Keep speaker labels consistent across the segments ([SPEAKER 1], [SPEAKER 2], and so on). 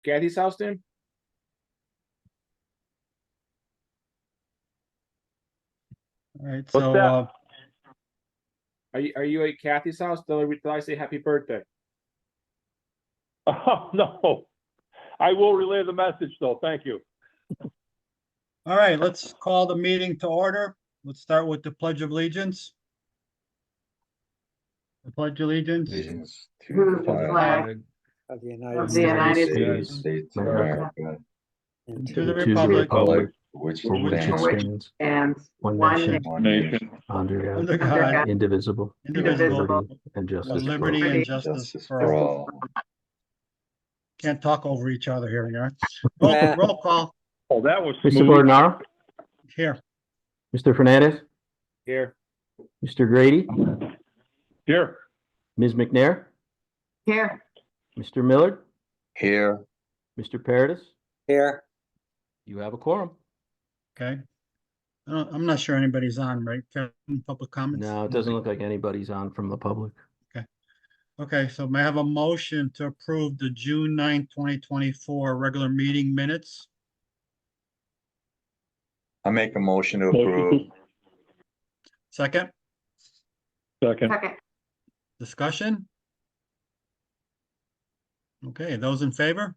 [SPEAKER 1] Kathy's house then?
[SPEAKER 2] All right,
[SPEAKER 3] What's
[SPEAKER 2] so,
[SPEAKER 3] that?
[SPEAKER 1] Are you at Kathy's house? Did I say happy birthday?
[SPEAKER 3] Oh, no. I will relay the message though. Thank you.
[SPEAKER 2] all right, let's call the meeting to order. Let's start with the Pledge of Allegiance. The Pledge of Allegiance.
[SPEAKER 4] Allegiance
[SPEAKER 5] To
[SPEAKER 4] to
[SPEAKER 5] the
[SPEAKER 4] the
[SPEAKER 5] flag
[SPEAKER 4] flag
[SPEAKER 5] of the
[SPEAKER 4] of
[SPEAKER 5] United
[SPEAKER 4] the United
[SPEAKER 5] States
[SPEAKER 4] States of
[SPEAKER 6] America,
[SPEAKER 4] America,
[SPEAKER 5] and
[SPEAKER 2] To the
[SPEAKER 6] to the
[SPEAKER 2] Republic,
[SPEAKER 6] republic
[SPEAKER 4] which
[SPEAKER 6] for which it
[SPEAKER 4] stands
[SPEAKER 6] stands,
[SPEAKER 5] and
[SPEAKER 6] one
[SPEAKER 5] one
[SPEAKER 6] nation,
[SPEAKER 4] one
[SPEAKER 3] Nation.
[SPEAKER 4] nation,
[SPEAKER 6] under God,
[SPEAKER 2] under
[SPEAKER 5] under
[SPEAKER 2] God,
[SPEAKER 5] God,
[SPEAKER 6] indivisible,
[SPEAKER 2] indivisible,
[SPEAKER 6] liberty and
[SPEAKER 2] with
[SPEAKER 6] justice for
[SPEAKER 2] liberty
[SPEAKER 6] all.
[SPEAKER 2] and
[SPEAKER 5] Justice
[SPEAKER 2] justice
[SPEAKER 4] justice
[SPEAKER 2] for
[SPEAKER 4] for
[SPEAKER 2] all.
[SPEAKER 4] all.
[SPEAKER 2] Can't talk over each other here, you know?
[SPEAKER 5] Yeah.
[SPEAKER 2] Roll call
[SPEAKER 3] Oh, that was
[SPEAKER 6] Mr.
[SPEAKER 3] smooth.
[SPEAKER 6] Bordenaro,
[SPEAKER 2] here.
[SPEAKER 6] Mr. Fernandez,
[SPEAKER 1] Here.
[SPEAKER 6] Mr. Grady,
[SPEAKER 3] Here.
[SPEAKER 6] Ms. McNair,
[SPEAKER 5] here,
[SPEAKER 6] Mr. Millard,
[SPEAKER 4] Here,
[SPEAKER 6] Mr. Paradis,
[SPEAKER 5] here,
[SPEAKER 6] you have a quorum.
[SPEAKER 2] Okay. I'm not sure anybody's on, right? Kevin, public comments?
[SPEAKER 6] No, it doesn't look like anybody's on from the public.
[SPEAKER 2] Okay, so may I have a motion to approve the June 9th, 2024 regular meeting minutes?
[SPEAKER 4] I make a motion to
[SPEAKER 3] Motion
[SPEAKER 4] approve.
[SPEAKER 2] Second,
[SPEAKER 3] Second.
[SPEAKER 5] second,
[SPEAKER 2] discussion? Okay, those in favor?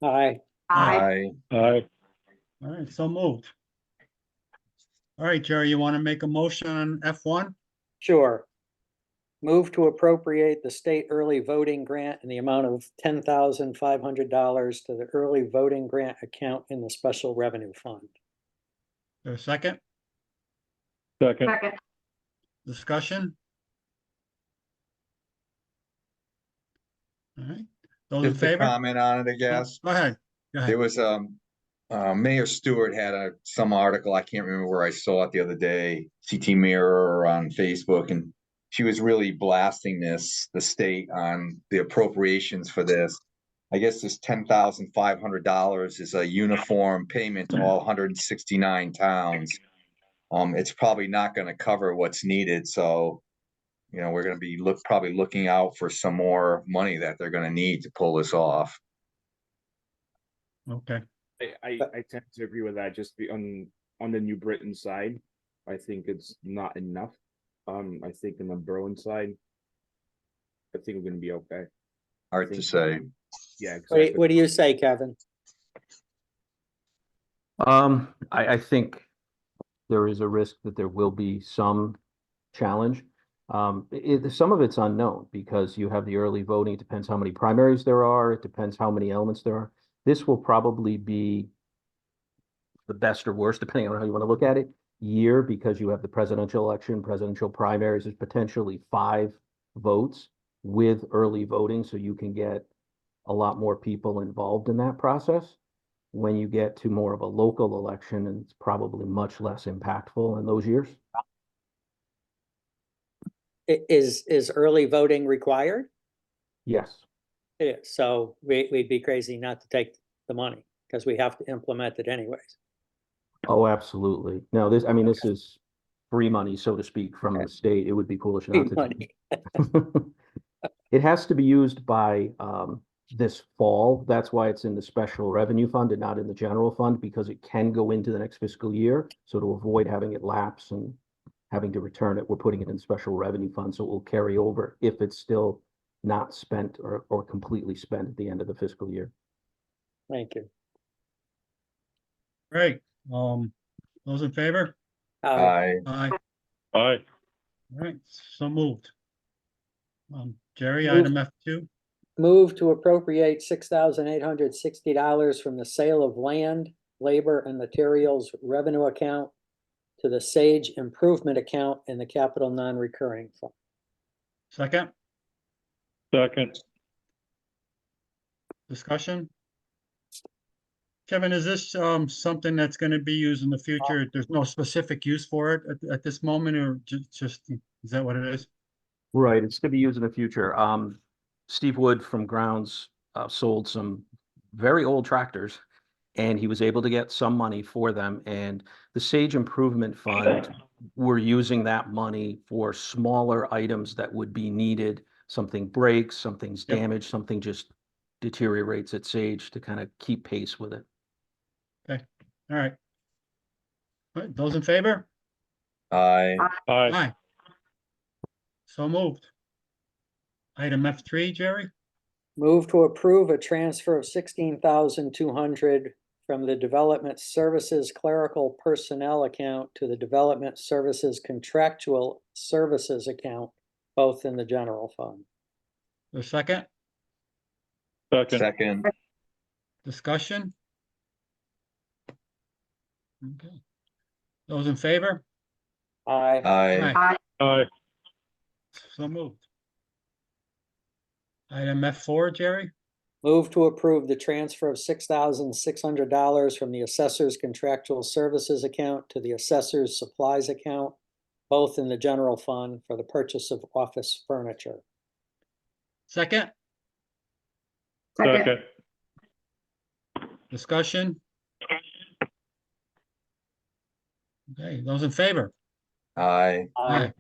[SPEAKER 5] aye,
[SPEAKER 2] Aye.
[SPEAKER 4] Aye.
[SPEAKER 3] Aye.
[SPEAKER 2] All right, so moved. All right, Jerry, you want to make a motion on F1?
[SPEAKER 5] sure. Move to appropriate the state early voting grant in the amount of $10,500 to the early voting grant account in the special revenue fund.
[SPEAKER 2] There a second?
[SPEAKER 3] Second.
[SPEAKER 5] Second,
[SPEAKER 2] Discussion? All right, those in
[SPEAKER 4] Just a
[SPEAKER 2] favor?
[SPEAKER 4] comment on it, I guess.
[SPEAKER 2] Go ahead. Go
[SPEAKER 4] There
[SPEAKER 2] ahead.
[SPEAKER 4] was, Mayor Stewart had some article, I can't remember where I saw it the other day, CT Mirror or on Facebook, and she was really blasting the state on the appropriations for this. I guess this $10,500 is a uniform payment to all 169 towns. It's probably not gonna cover what's needed, so, we're gonna be probably looking out for some more money that they're gonna need to pull this off.
[SPEAKER 2] Okay,
[SPEAKER 1] I tend to agree with that. Just be on the New Britain side, I think it's not enough. I think on the Berlin side, I think we're gonna be okay.
[SPEAKER 4] Hard to say.
[SPEAKER 1] Yeah, exactly.
[SPEAKER 5] what do you say, Kevin?
[SPEAKER 6] I think there is a risk that there will be some challenge. Some of it's unknown because you have the early voting. It depends how many primaries there are. It depends how many elements there are. This will probably be the best or worst, depending on how you want to look at it, year, because you have the presidential election, presidential primaries. There's potentially 5 votes with early voting, so you can get a lot more people involved in that process. When you get to more of a local election, and it's probably much less impactful in those years.
[SPEAKER 5] Is early voting required?
[SPEAKER 6] Yes.
[SPEAKER 5] It is, so we'd be crazy not to take the money, because we have to implement it anyways.
[SPEAKER 6] Oh, absolutely. No, this is free money, so to speak, from the state. It would be foolish not to.
[SPEAKER 5] Money.
[SPEAKER 6] It has to be used by this fall. That's why it's in the special revenue fund and not in the general fund, because it can go into the next fiscal year. So to avoid having it lapse and having to return it, we're putting it in special revenue fund, so it will carry over if it's still not spent or completely spent at the end of the fiscal year.
[SPEAKER 5] Thank you.
[SPEAKER 2] great. Those in favor?
[SPEAKER 5] Aye.
[SPEAKER 4] Aye.
[SPEAKER 2] Aye.
[SPEAKER 3] Aye.
[SPEAKER 2] All right, so moved. Jerry,
[SPEAKER 5] Move.
[SPEAKER 2] item F2,
[SPEAKER 5] Move to appropriate $6,860 from the sale of land, labor, and materials revenue account to the Sage Improvement account in the capital non-recurring fund.
[SPEAKER 2] second,
[SPEAKER 3] Second.
[SPEAKER 2] discussion? Kevin, is this something that's going to be used in the future? There's no specific use for it at this moment, or just, is that what it is?
[SPEAKER 6] Right, it's to be used in the future. Steve Wood from Grounds sold some very old tractors, and he was able to get some money for them. And the Sage Improvement Fund, we're using that money for smaller items that would be needed. Something breaks, something's
[SPEAKER 2] Yep.
[SPEAKER 6] damaged, something just deteriorates at Sage to kind of keep pace with it.
[SPEAKER 2] All right. All right, those in favor?
[SPEAKER 4] Aye.
[SPEAKER 3] Aye.
[SPEAKER 2] Aye. So moved. Item F3, Jerry?
[SPEAKER 5] Move to approve a transfer of 16,200 from the Development Services Clerical Personnel account to the Development Services Contractual Services account, both in the general fund.
[SPEAKER 2] A second?
[SPEAKER 3] Second.
[SPEAKER 4] Second.
[SPEAKER 2] Discussion? Okay. Those in favor?
[SPEAKER 5] Aye.
[SPEAKER 4] Aye.
[SPEAKER 3] Aye.
[SPEAKER 2] So moved. Item F4, Jerry?
[SPEAKER 5] Move to approve the transfer of $6,600 from the Assessor's Contractual Services account to the Assessor's Supplies account, both in the general fund for the purchase of office furniture.
[SPEAKER 2] Second?
[SPEAKER 3] Second.
[SPEAKER 2] Discussion? Okay, those in favor?
[SPEAKER 4] Aye.
[SPEAKER 5] Aye.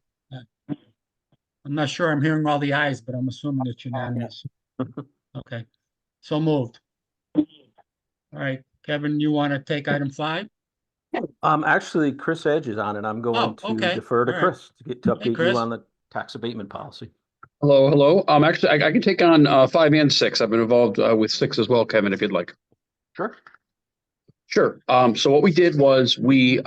[SPEAKER 2] I'm not sure I'm hearing all the ayes, but I'm assuming it's unanimous. Okay, so moved. All right, Kevin, you want to take item 5?
[SPEAKER 6] Actually, Chris Edge is on, and I'm going to
[SPEAKER 2] okay.
[SPEAKER 6] defer to
[SPEAKER 2] All right.
[SPEAKER 6] Chris to get to
[SPEAKER 2] Hey,
[SPEAKER 6] update
[SPEAKER 2] Chris.
[SPEAKER 6] you on the tax abatement policy.
[SPEAKER 7] Hello, hello. Actually, I can take on 5 and 6. I've been involved with 6 as well, Kevin, if you'd like.
[SPEAKER 6] Sure.
[SPEAKER 7] Sure. So what we did was we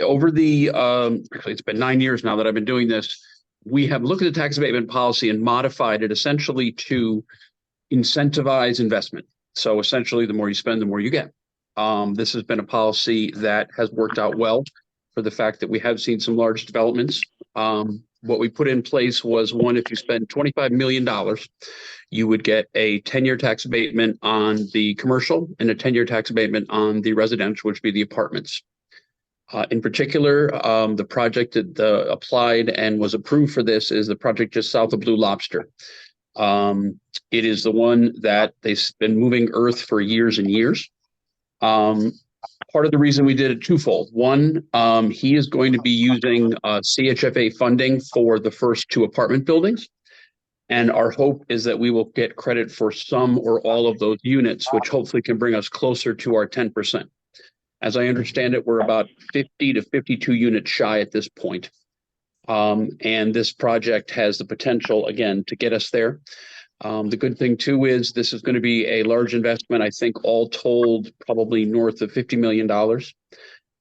[SPEAKER 7] over the actually it's been 9 years now that I've been doing this. We have looked at the tax abatement policy and modified it essentially to incentivize investment. So essentially, the more you spend, the more you get. This has been a policy that has worked out well for the fact that we have seen some large developments. What we put in place was one, if you spend $25 million, you would get a 10-year tax abatement on the commercial and a 10-year tax abatement on the residential, which would be the apartments. In particular, the project that applied and was approved for this is the project just south of Blue Lobster. It is the one that they've been moving earth for years and years. Part of the reason we did it twofold. One, he is going to be using CHFA funding for the first 2 apartment buildings. And our hope is that we will get credit for some or all of those units, which hopefully can bring us closer to our 10%. As I understand it, we're about 50 to 52 units shy at this point. And this project has the potential, again, to get us there. The good thing, too, is this is going to be a large investment. I think all told, probably north of $50 million.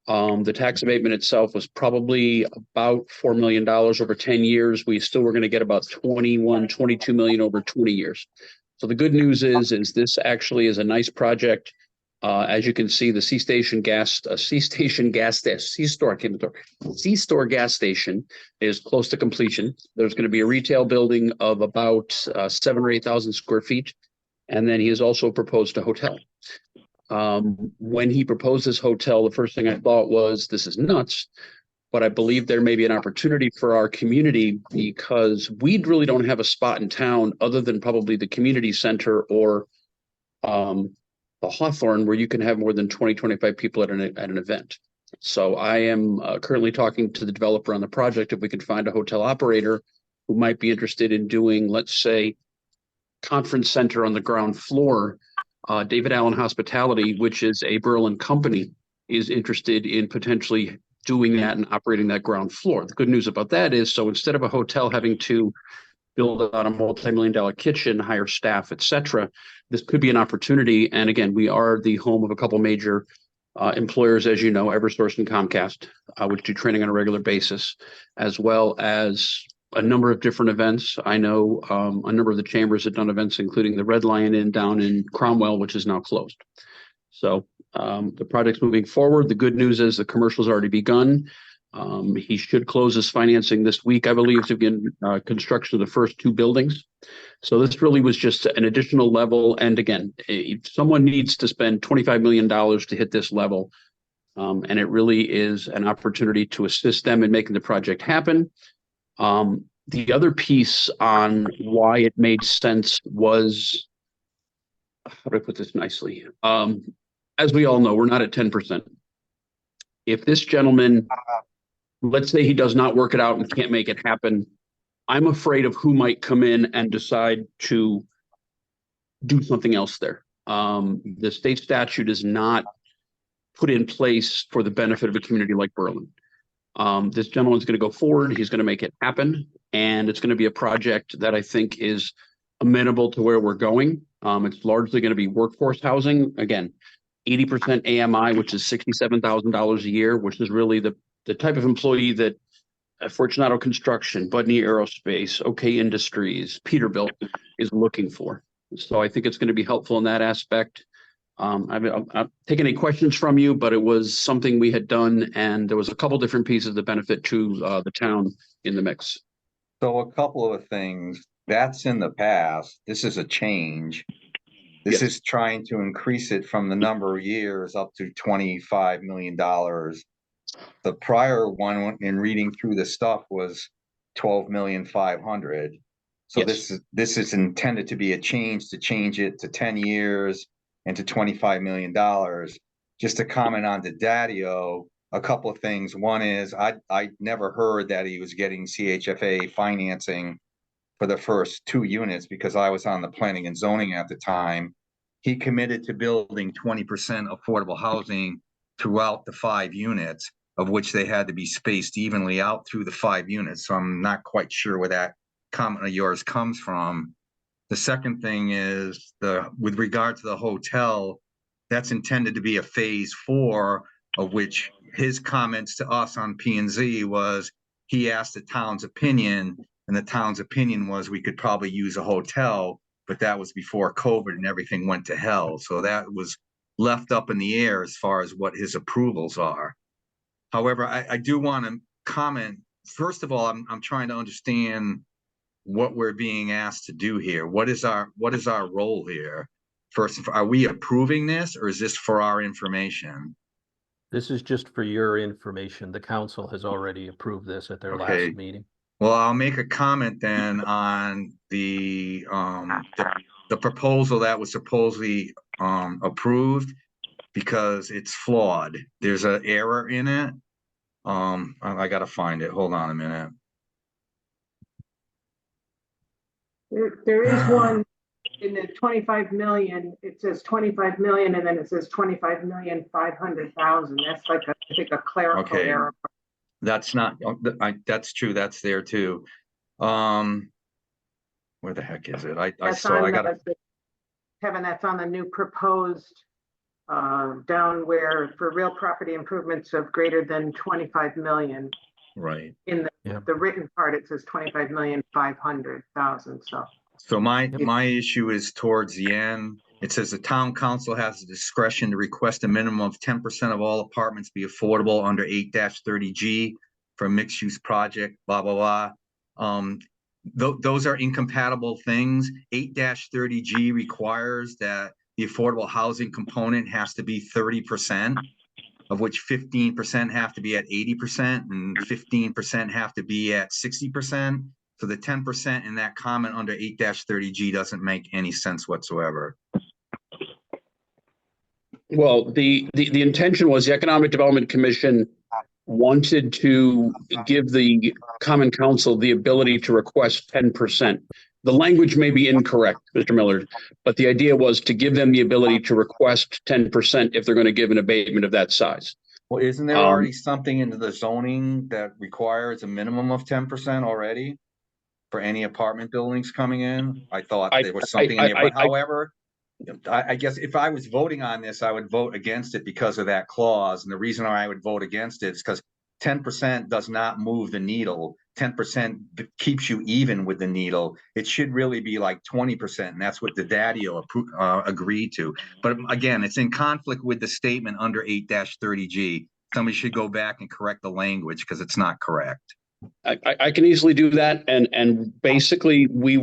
[SPEAKER 7] The tax abatement itself was probably about $4 million over 10 years. We still were going to get about 22 million over 20 years. So the good news is this actually is a nice project. As you can see, the C-store gas station is close to completion. There's going to be a retail building of about 7,000 or 8,000 square feet. And then he has also proposed a hotel. When he proposed this hotel, the first thing I thought was, this is nuts. But I believe there may be an opportunity for our community because we really don't have a spot in town other than probably the community center or the Hawthorne, where you can have more than 20, 25 people at an event. So I am currently talking to the developer on the project if we could find a hotel operator who might be interested in doing, let's say, conference center on the ground floor. David Allen Hospitality, which is a Berlin company, is interested in potentially doing that and operating that ground floor. The good news about that is, so instead of a hotel having to build out a multi-million-dollar kitchen, hire staff, etc., this could be an opportunity. And again, we are the home of a couple major employers, as you know, Eversource and Comcast, which do training on a regular basis, as well as a number of different events. I know a number of the chambers have done events, including the Red Lion Inn down in Cromwell, which is now closed. So the project's moving forward. The good news is the commercial's already begun. He should close his financing this week, I believe, to begin construction of the first 2 buildings. So this really was just an additional level. And again, someone needs to spend $25 million to hit this level. And it really is an opportunity to assist them in making the project happen. The other piece on why it made sense was, how do I put this nicely? As we all know, we're not at 10%. If this gentleman, let's say he does not work it out and can't make it happen, I'm afraid of who might come in and decide to do something else there. The state statute is not put in place for the benefit of a community like Berlin. This gentleman's going to go forward. He's going to make it happen. And it's going to be a project that I think is amenable to where we're going. It's largely going to be workforce housing. Again, 80% AMI, which is $67,000 a year, which is really the type of employee that Fortunato Construction, Budney Aerospace, OK Industries, Peterbilt is looking for. So I think it's going to be helpful in that aspect. I've taken any questions from you, but it was something we had done, and there was a couple different pieces that benefit to the town in the mix.
[SPEAKER 4] So a couple of things, that's in the past. This is a change. This
[SPEAKER 7] Yes.
[SPEAKER 4] is trying to increase it from the number of years up to $25 million. The prior one, in reading through the stuff, was 12,500,000. So
[SPEAKER 7] Yes.
[SPEAKER 4] this is intended to be a change, to change it to 10 years and to $25 million. Just to comment on Daddio, a couple of things. One is I never heard that he was getting CHFA financing for the first 2 units because I was on the planning and zoning at the time. He committed to building 20% affordable housing throughout the 5 units, of which they had to be spaced evenly out through the 5 units. So I'm not quite sure where that comment of yours comes from. The second thing is with regard to the hotel, that's intended to be a phase 4, of which his comments to us on P&Z was he asked the town's opinion, and the town's opinion was we could probably use a hotel, but that was before COVID and everything went to hell. So that was left up in the air as far as what his approvals are. However, I do want to comment. First of all, I'm trying to understand what we're being asked to do here. What is our role here? First, are we approving this, or is this for our information?
[SPEAKER 6] This is just for your information. The council has already approved this at their
[SPEAKER 4] Okay.
[SPEAKER 6] last meeting.
[SPEAKER 4] Well, I'll make a comment then on the proposal that was supposedly approved, because it's flawed. There's an error in it. I gotta find it. Hold on a minute.
[SPEAKER 8] There is one in the 25 million. It says 25 million, and then it says 25,500,000. That's like I think a clerical
[SPEAKER 4] Okay.
[SPEAKER 8] error.
[SPEAKER 4] That's not, that's true, that's there too. Where the heck is it? I gotta,
[SPEAKER 8] Kevin, that's on the new proposed down where for real property improvements of greater than 25 million.
[SPEAKER 4] right.
[SPEAKER 8] In
[SPEAKER 6] Yep.
[SPEAKER 8] the written part, it says 25,500,000.
[SPEAKER 4] So my issue is towards the end. It says the town council has the discretion to request a minimum of 10% of all apartments be affordable under 8-30G for a mixed use project, blah, blah, blah. Those are incompatible things. 8-30G requires that the affordable housing component has to be 30%, of which 15% have to be at 80% and 15% have to be at 60%. So the 10% in that comment under 8-30G doesn't make any sense whatsoever.
[SPEAKER 7] Well, the intention was the Economic Development Commission wanted to give the Common Council the ability to request 10%. The language may be incorrect, Mr. Millard, but the idea was to give them the ability to request 10% if they're going to give an abatement of that size.
[SPEAKER 4] Well, isn't there already something into the zoning that requires a minimum of 10% already for any apartment buildings coming in? I thought there was something in there, but however, I guess if I was voting on this, I would vote against it because of that clause. And the reason why I would vote against it is because 10% does not move the needle. 10% keeps you even with the needle. It should really be like 20%. And that's what the Daddio agreed to. But again, it's in conflict with the statement under 8-30G. Somebody should go back and correct the language because it's not correct.
[SPEAKER 7] I can easily do that. And basically we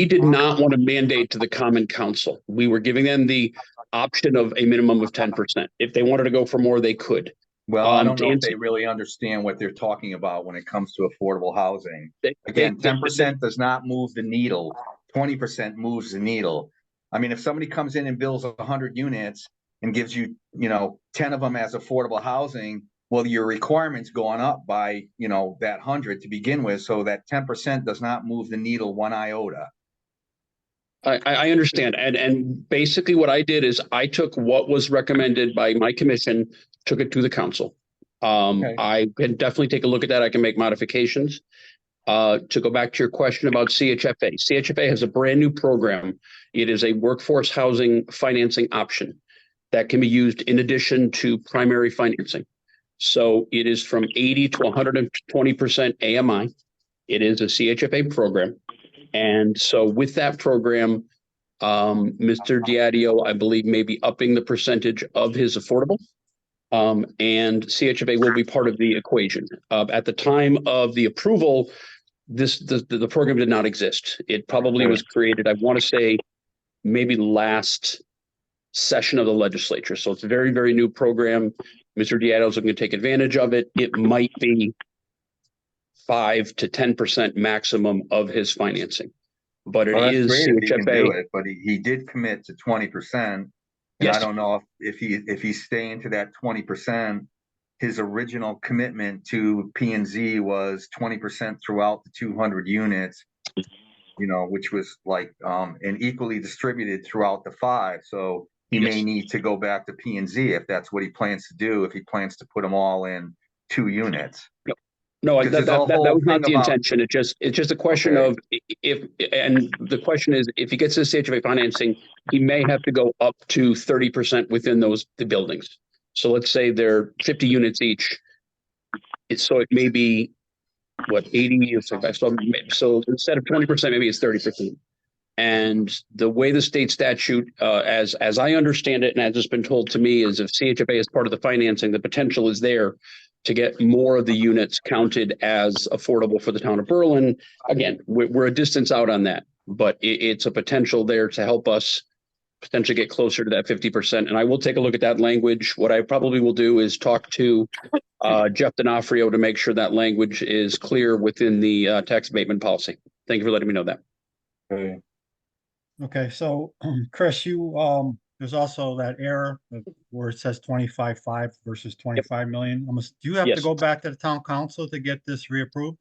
[SPEAKER 7] did not want to mandate to the Common Council. We were giving them the option of a minimum of 10%. If they wanted to go for more, they could.
[SPEAKER 4] Well, I don't know if they really understand what they're talking about when it comes to affordable housing. Again, 10% does not move the needle. 20% moves the needle. I mean, if somebody comes in and builds 100 units and gives you, 10 of them as affordable housing, well, your requirements going up by, that 100 to begin with. So that 10% does not move the needle one iota.
[SPEAKER 7] I understand. And basically what I did is I took what was recommended by my commission, took it to the council.
[SPEAKER 2] Okay.
[SPEAKER 7] I can definitely take a look at that. I can make modifications. To go back to your question about CHFA, CHFA has a brand new program. It is a workforce housing financing option that can be used in addition to primary financing. So it is from 80 to 120% AMI. It is a CHFA program. And so with that program, Mr. Diadio, I believe, may be upping the percentage of his affordable. And CHFA will be part of the equation. At the time of the approval, the program did not exist. It probably was created, I want to say, maybe last session of the legislature. So it's a very, very new program. Mr. Diadio is looking to take advantage of it. It might be 5 to 10% maximum of his financing, but it
[SPEAKER 4] Well, that's
[SPEAKER 7] is
[SPEAKER 4] great if he can do
[SPEAKER 7] CHFA.
[SPEAKER 4] it, but he did commit to 20%. And I
[SPEAKER 7] Yes.
[SPEAKER 4] don't know if he's staying to that 20%. His original commitment to P and Z was 20% throughout the 200 units, you know, which was like and equally distributed throughout the 5. So he may
[SPEAKER 7] Yes.
[SPEAKER 4] need to go back to P and Z if that's what he plans to do, if he plans to put them all in 2 units.
[SPEAKER 7] No,
[SPEAKER 4] Because
[SPEAKER 7] that
[SPEAKER 4] there's a
[SPEAKER 7] was
[SPEAKER 4] whole
[SPEAKER 7] not
[SPEAKER 4] thing
[SPEAKER 7] the
[SPEAKER 4] about-
[SPEAKER 7] intention. It's just a question
[SPEAKER 4] Okay.
[SPEAKER 7] of if, and the question is, if he gets his CHFA financing, he may have to go up to 30% within the buildings. So let's say they're 50 units each. So it may be what, 80 or so instead of 20%, maybe it's 30%. And the way the state statute, as I understand it, and as it's been told to me, is if CHFA is part of the financing, the potential is there to get more of the units counted as affordable for the town of Berlin. Again, we're a distance out on that, but it's a potential there to help us potentially get closer to that 50%. And I will take a look at that language. What I probably will do is talk to Jeff D'Onofrio to make sure that language is clear within the tax abatement policy. Thank you for letting me know that.
[SPEAKER 4] Okay.
[SPEAKER 2] Okay, so Chris, there's also that error where it says 25.5 versus 25 million. Do you have to
[SPEAKER 7] Yes.
[SPEAKER 2] go back to the town council to get this reapproved?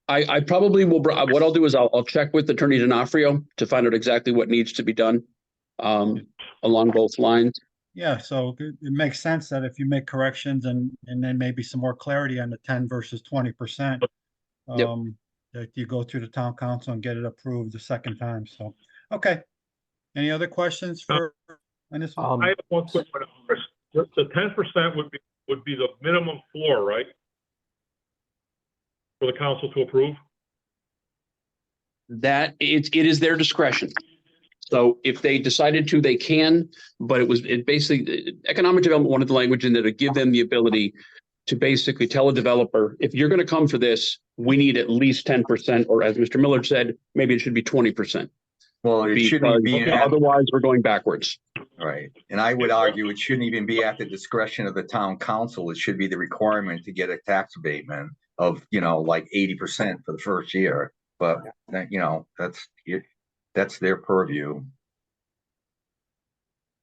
[SPEAKER 7] I probably will, what I'll do is I'll check with Attorney D'Onofrio to find out exactly what needs to be done along both lines.
[SPEAKER 2] Yeah, so it makes sense that if you make corrections and then maybe some more clarity on the 10 versus 20%,
[SPEAKER 7] Yep.
[SPEAKER 2] that you go through the town council and get it approved the second time. So, okay. Any other questions on this one?
[SPEAKER 3] I have one quick one, Chris. The 10% would be the minimum floor, right? For the council to approve?
[SPEAKER 7] That it is their discretion. So if they decided to, they can, but it basically, economic development wanted the language in there to give them the ability to basically tell a developer, if you're going to come for this, we need at least 10%, or as Mr. Miller said, maybe it should be 20%.
[SPEAKER 4] Well, it shouldn't be.
[SPEAKER 7] Otherwise, we're going backwards.
[SPEAKER 4] Right. And I would argue it shouldn't even be at the discretion of the town council. It should be the requirement to get a tax abatement of, you know, like 80% for the first year. But, you know, that's their purview.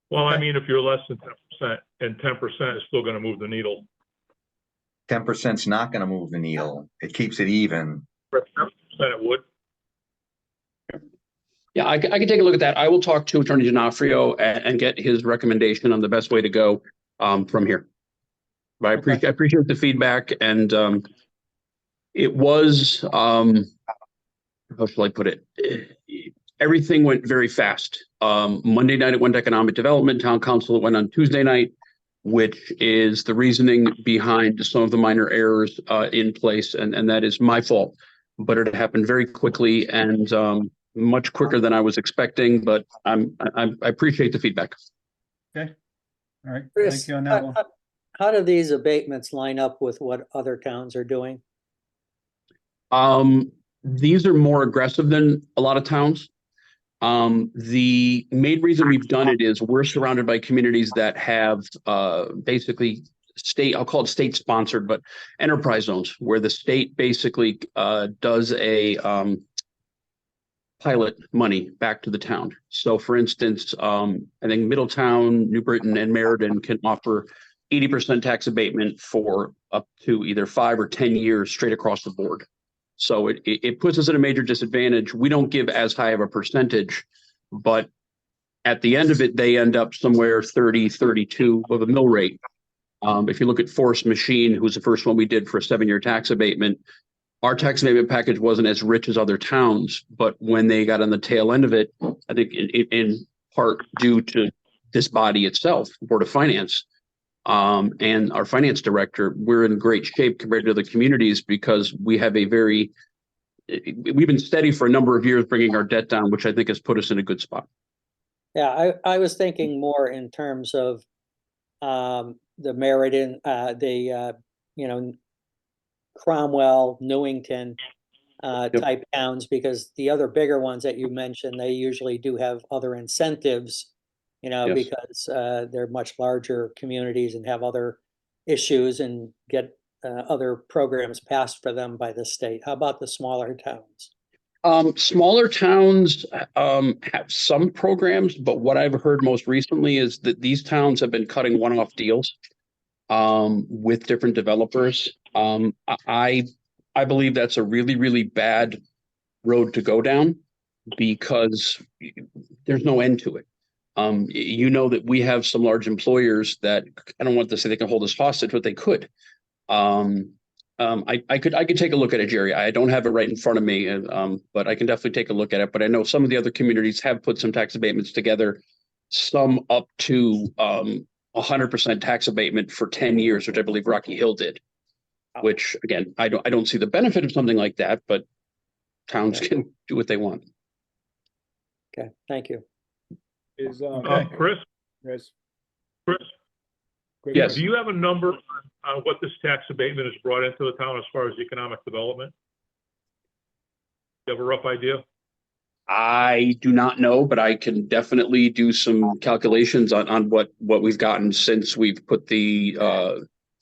[SPEAKER 3] Well, I mean, if you're less than 10% and 10% is still gonna move the needle.
[SPEAKER 4] 10% is not going to move the needle. It keeps it even.
[SPEAKER 3] 10% it would.
[SPEAKER 7] Yeah, I can take a look at that. I will talk to Attorney D'Onofrio and get his recommendation on the best way to go from here. But I appreciate the feedback, and it was how shall I put it? Everything went very fast. Monday night it went to economic development, town council it went on Tuesday night, which is the reasoning behind some of the minor errors in place, and that is my fault. But it happened very quickly and much quicker than I was expecting. But I appreciate the feedback.
[SPEAKER 2] Okay. All right.
[SPEAKER 5] Chris,
[SPEAKER 2] Thank you on that one.
[SPEAKER 5] how do these abatements line up with what other towns are doing?
[SPEAKER 7] These are more aggressive than a lot of towns. The main reason we've done it is we're surrounded by communities that have basically I'll call it state sponsored, but enterprise zones where the state basically does a pilot money back to the town. So for instance, I think Middletown, New Britain, and Meriden can offer 80% tax abatement for up to either 5 or 10 years straight across the board. So it puts us at a major disadvantage. We don't give as high of a percentage, but at the end of it, they end up somewhere 30, 32 of a mill rate. If you look at Forest Machine, who's the first one we did for a 7-year tax abatement, our tax abatement package wasn't as rich as other towns, but when they got on the tail end of it, I think in part due to this body itself, Board of Finance, and our finance director, we're in great shape compared to the communities because we have we've been steady for a number of years bringing our debt down, which I think has put us in a good spot.
[SPEAKER 5] Yeah, I was thinking more in terms of the Meriden, Cromwell, Newington type towns, because the other bigger ones that you mentioned, they usually do have other incentives,
[SPEAKER 7] Yes.
[SPEAKER 5] because they're much larger communities and have other issues and get other programs passed for them by the state. How about the smaller towns?
[SPEAKER 7] Smaller towns have some programs, but what I've heard most recently is that these towns have been cutting one-off deals with different developers. I believe that's a really, really bad road to go down because there's no end to it. That we have some large employers that I don't want to say they can hold us hostage, but they could. I could take a look at it, Jerry. I don't have it right in front of me, but I can definitely take a look at it. But I know some of the other communities have put some tax abatements together, some up to 100% tax abatement for 10 years, which I believe Rocky Hill did. Which again, I don't see the benefit of something like that, but towns can do what they want.
[SPEAKER 5] Okay, thank you.
[SPEAKER 1] Is
[SPEAKER 3] Chris,
[SPEAKER 1] Chris,
[SPEAKER 7] Yes.
[SPEAKER 3] do you have a number on what this tax abatement has brought into the town as far as economic development? Do you have a rough idea?
[SPEAKER 7] I do not know, but I can definitely do some calculations on what we've gotten since we've put the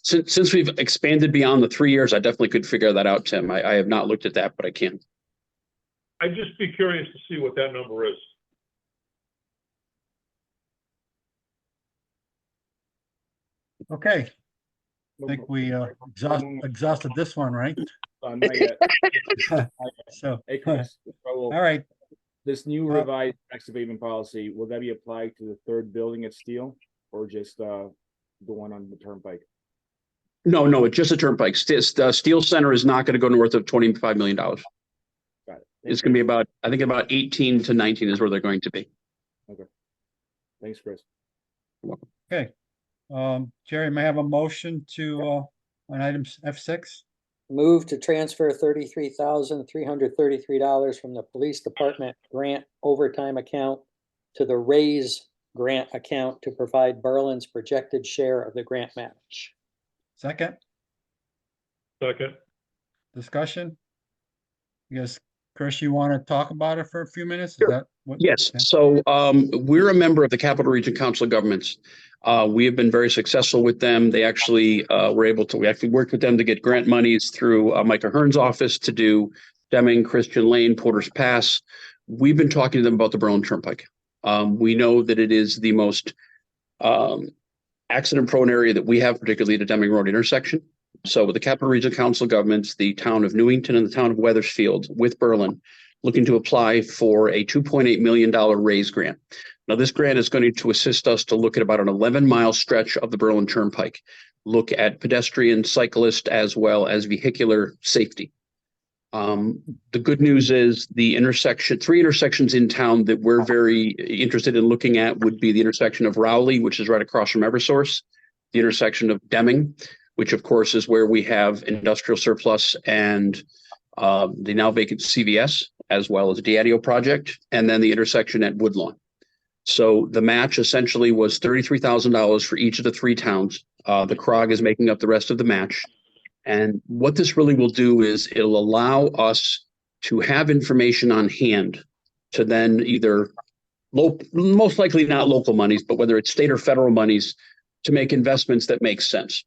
[SPEAKER 7] since we've expanded beyond the 3 years. I definitely could figure that out, Tim. I have not looked at that, but I can.
[SPEAKER 3] I'd just be curious to see what that number is.
[SPEAKER 2] Okay, I think we exhausted this one, right?
[SPEAKER 1] Not yet.
[SPEAKER 2] So,
[SPEAKER 1] Hey, Chris,
[SPEAKER 2] all right,
[SPEAKER 1] this new revised tax abatement policy, will that be applied to the third building at Steel or just the one on the Turnpike?
[SPEAKER 7] No, it's just a Turnpike. Steel Center is not going to go north of $25 million.
[SPEAKER 1] Got it.
[SPEAKER 7] It's going to be about 18 to 19 is where they're going to be.
[SPEAKER 1] Thanks, Chris.
[SPEAKER 2] okay. Jerry, may I have a motion to on item F6?
[SPEAKER 5] Move to transfer $33,333 from the police department grant overtime account to the raise grant account to provide Berlin's projected share of the grant match.
[SPEAKER 2] Second,
[SPEAKER 3] Second.
[SPEAKER 2] discussion? Yes, Chris, you want to talk about it for a few minutes? Is
[SPEAKER 7] Sure.
[SPEAKER 2] that what?
[SPEAKER 7] Yes.
[SPEAKER 2] Okay.
[SPEAKER 7] So we're a member of the Capital Region Council of Governments. We have been very successful with them. They actually we actually worked with them to get grant monies through Micah Hearn's office to do Deming, Christian Lane, Porter's Pass. We've been talking to them about the Berlin Turnpike. We know that it is the most accident-prone area that we have, particularly the Deming Road intersection. So with the Capital Region Council of Governments, the town of Newington and the town of Weathersfield with Berlin looking to apply for a $2.8 million raise grant. Now, this grant is going to assist us to look at about an 11-mile stretch of the Berlin Turnpike, look at pedestrian, cyclist, as well as vehicular safety. The good news is the three intersections in town that we're very interested in looking at would be the intersection of Rowley, which is right across from Eversource, the intersection of Deming, which of course is where we have industrial surplus and the now vacant CVS, as well as the Diadio project, and then the intersection at Woodlawn. So the match essentially was $33,000 for each of the three towns. The CROG is making up the rest of the match. And what this really will do is it'll allow us to have information on hand to then either most likely not local monies, but whether it's state or federal monies, to make investments that make sense.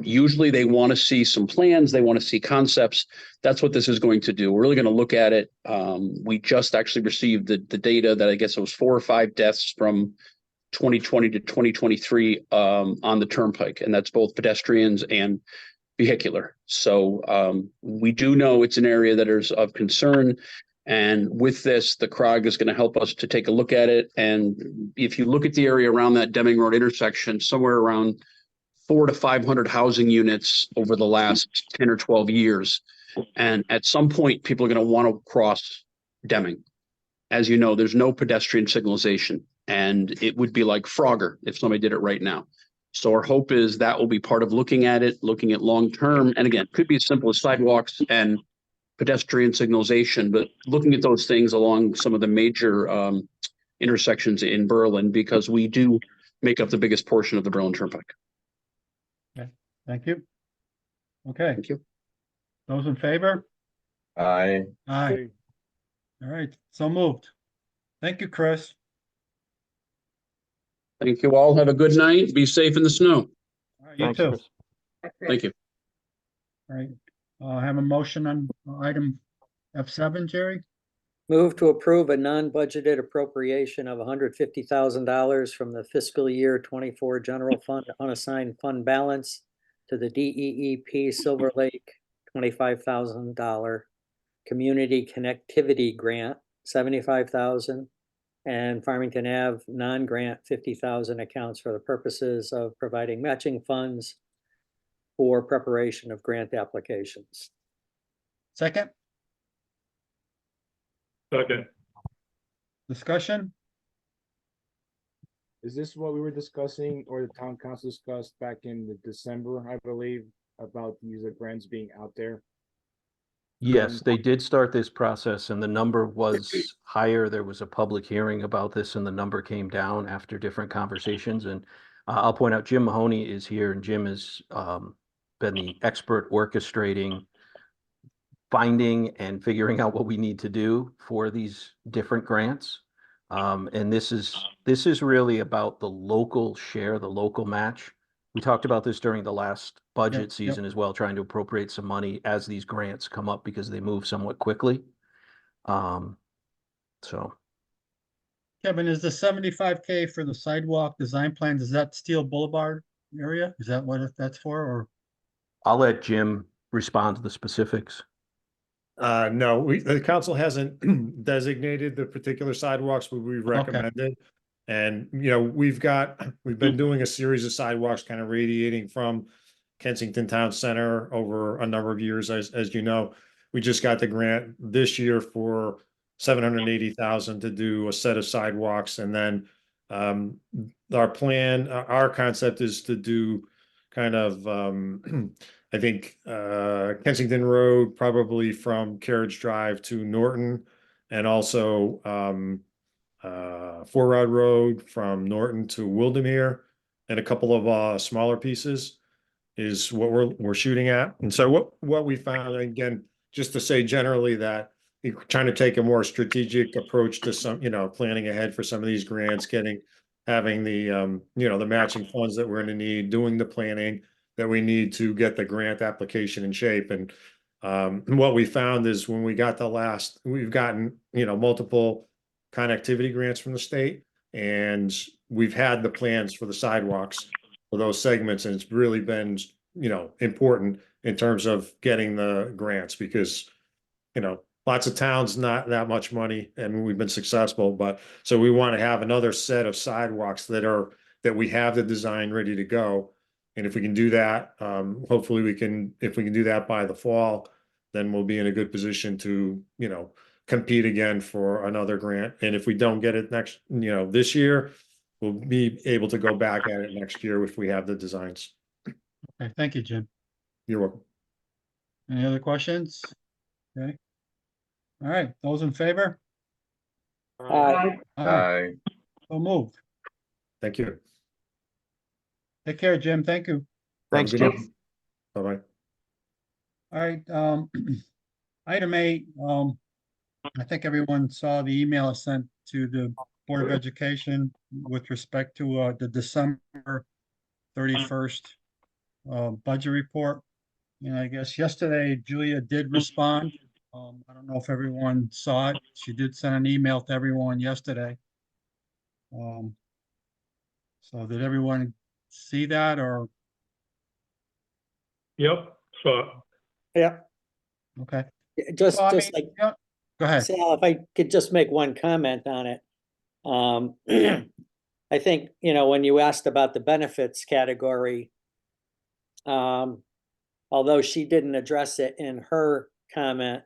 [SPEAKER 7] Usually they want to see some plans, they want to see concepts. That's what this is going to do. We're really going to look at it. We just actually received the data that I guess it was 4 or 5 deaths from 2020 to 2023 on the Turnpike, and that's both pedestrians and vehicular. So we do know it's an area that is of concern. And with this, the CROG is going to help us to take a look at it. And if you look at the area around that Deming Road intersection, somewhere around 400 to 500 housing units over the last 10 or 12 years. And at some point, people are going to want to cross Deming. As you know, there's no pedestrian signalization, and it would be like Frogger if somebody did it right now. So our hope is that will be part of looking at it, looking at long-term. And again, could be as simple as sidewalks and pedestrian signalization, but looking at those things along some of the major intersections in Berlin, because we do make up the biggest portion of the Berlin Turnpike.
[SPEAKER 2] Thank you. Okay,
[SPEAKER 7] Thank you.
[SPEAKER 2] those in favor?
[SPEAKER 4] I,
[SPEAKER 2] Aye. All right, so moved. Thank you, Chris.
[SPEAKER 7] Thank you all. Have a good night. Be safe in the snow.
[SPEAKER 2] All right, you
[SPEAKER 6] Thanks,
[SPEAKER 2] too.
[SPEAKER 6] Chris.
[SPEAKER 7] Thank you.
[SPEAKER 2] All right, have a motion on item F7, Jerry?
[SPEAKER 5] Move to approve a non-budgeted appropriation of $150,000 from the fiscal year 24 general fund unassigned fund balance to the DEEP Silver Lake $25,000 community connectivity grant, $75,000, and Farmington Ave non-grant $50,000 accounts for the purposes of providing matching funds for preparation of grant applications.
[SPEAKER 2] Second,
[SPEAKER 3] Second.
[SPEAKER 2] discussion?
[SPEAKER 1] Is this what we were discussing or the town council discussed back in the December, I believe, about these grants being out there?
[SPEAKER 6] Yes, they did start this process and the number was higher. There was a public hearing about this and the number came down after different conversations. And I'll point out Jim Mahoney is here and Jim has been the expert orchestrating, finding and figuring out what we need to do for these different grants. And this is really about the local share, the local match. We talked about this during the last budget
[SPEAKER 2] Yep.
[SPEAKER 6] season as well, trying to appropriate some money as these grants come up because they move somewhat quickly. So
[SPEAKER 2] Kevin, is the 75K for the sidewalk design plans, is that Steel Boulevard area? Is that what that's for, or?
[SPEAKER 6] I'll let Jim respond to the specifics.
[SPEAKER 9] No, the council hasn't designated the particular sidewalks, but we recommended. And, you know, we've been doing a series of sidewalks kind of radiating from Kensington Town Center over a number of years, as you know. We just got the grant this year for $780,000 to do a set of sidewalks. And then our plan, our concept is to do kind of, I think, Kensington Road, probably from Carriage Drive to Norton, and also Four Rod Road from Norton to Wildermere, and a couple of smaller pieces is what we're shooting at. And so what we found, again, just to say generally that we're trying to take a more strategic approach to some, you know, planning ahead for some of these grants, having the you know, the matching funds that we're going to need, doing the planning that we need to get the grant application in shape. And what we found is when we got we've gotten, you know, multiple connectivity grants from the state, and we've had the plans for the sidewalks for those segments. And it's really been, you know, important in terms of getting the grants because, you know, lots of towns, not that much money, and we've been successful. But so we want to have another set of sidewalks that we have the design ready to go. And if we can do that, hopefully if we can do that by the fall, then we'll be in a good position to, you know, compete again for another grant. And if we don't get it this year, we'll be able to go back at it next year if we have the designs.
[SPEAKER 2] Okay, thank you, Jim.
[SPEAKER 9] You're welcome.
[SPEAKER 2] Any other questions? Okay. All right, those in favor?
[SPEAKER 5] Aye.
[SPEAKER 4] I,
[SPEAKER 2] So moved.
[SPEAKER 9] Thank you.
[SPEAKER 2] Take care, Jim. Thank you.
[SPEAKER 6] Thanks,
[SPEAKER 9] Have a good
[SPEAKER 6] Jim.
[SPEAKER 9] night. Bye-bye.
[SPEAKER 2] All right, item 8, I think everyone saw the email I sent to the Board of Education with respect to the December 31st budget report. And I guess yesterday Julia did respond. I don't know if everyone saw it. She did send an email to everyone yesterday. So did everyone see that or?
[SPEAKER 3] Yep, thought.
[SPEAKER 5] Yeah,
[SPEAKER 2] Okay.
[SPEAKER 5] just,
[SPEAKER 2] Well, I
[SPEAKER 5] just
[SPEAKER 2] mean,
[SPEAKER 5] like,
[SPEAKER 2] yeah, go ahead.
[SPEAKER 5] Sal, if I could just make one comment on it. I think, when you asked about the benefits category, although she didn't address it in her comment,